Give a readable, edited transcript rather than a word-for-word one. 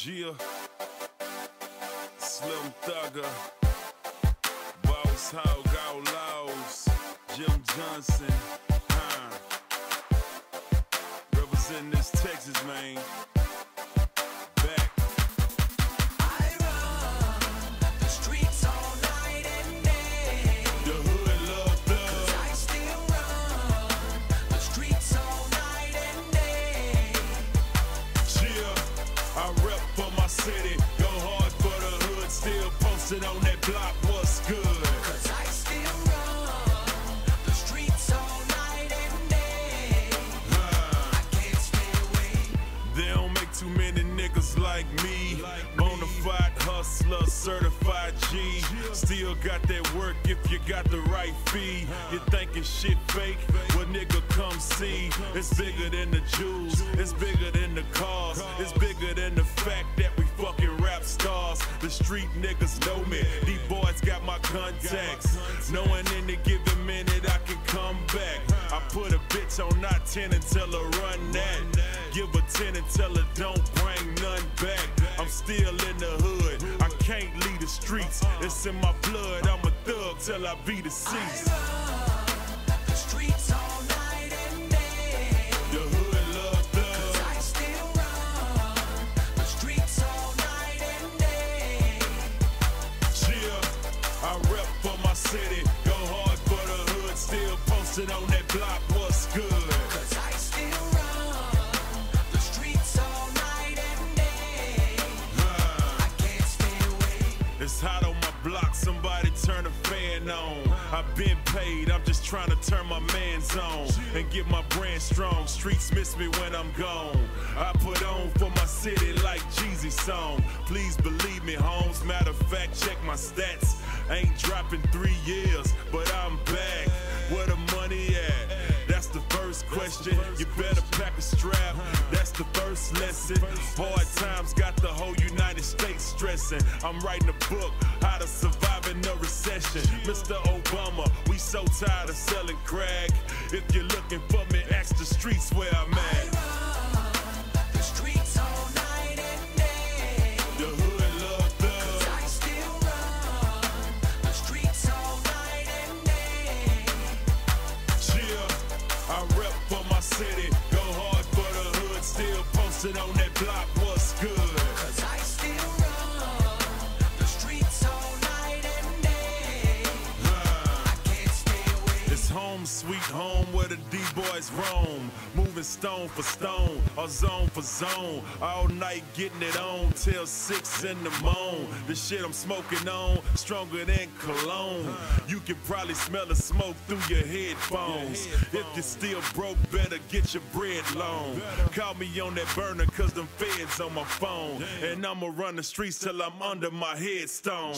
Gia, Slim Thugger, Boss Hog Outlaws, Jim Johnson, representing this Texas, man. Back. I run the streets all night and day. The hood love thugs. 'Cause I still run the streets all night and day. Gia, I rep for my city, go hard for the hood, still posted on that block, what's good? 'Cause I still run the streets all night and day. I can't stay away. They don't make too many niggas like me. Bonafide hustler, certified G. Still got that work if you got the right fee. You thinking shit fake? Well, nigga, come see. It's bigger than the jewels, it's bigger than the cars, it's bigger than the fact that we fucking rap stars. The street niggas know me, these boys got my contacts. Knowing in a given minute I can come back. I put a bitch on not 10 and tell her run that. Give her 10 and tell her don't bring none back. I'm still in the hood, I can't leave the streets. It's in my blood, I'm a thug till I be deceased. I run the streets all night and day. The hood love thugs. 'Cause I still run the streets all night and day. Gia, I rep for my city, go hard for the hood, still posted on that block, what's good? 'Cause I still run the streets all night and day. I can't stay away. It's hot on my block, somebody turn a fan on. I've been paid, I'm just trying to turn my man's on and get my brand strong. Streets miss me when I'm gone. I put on for my city like Jeezy's song. Please believe me, Holmes. Matter of fact, check my stats. Ain't dropping 3 years, but I'm back. Where the money at? That's the first question. You better pack a strap. That's the first lesson. Hard times got the whole United States stressing. I'm writing a book, how to survive in a recession. Mr. Obama, we so tired of selling crack. If you're looking for me, ask the streets where I'm I at. run the streets all night and day. The hood love thugs. 'Cause I still run the streets all night and day. Gia, I rep for my city, go hard for the hood, still posted on that block, what's good? 'Cause I still run the streets all night and day. I can't stay away. It's home sweet home where the D-boys roam, moving stone for stone or zone for zone, all night getting it on till 6 in the morning. The shit I'm smoking on, stronger than cologne. You can probably smell the smoke through your headphones. If you're still broke, better get your bread long. Call me on that burner cause them feds on my phone, and I'ma run the streets till I'm under my headstone.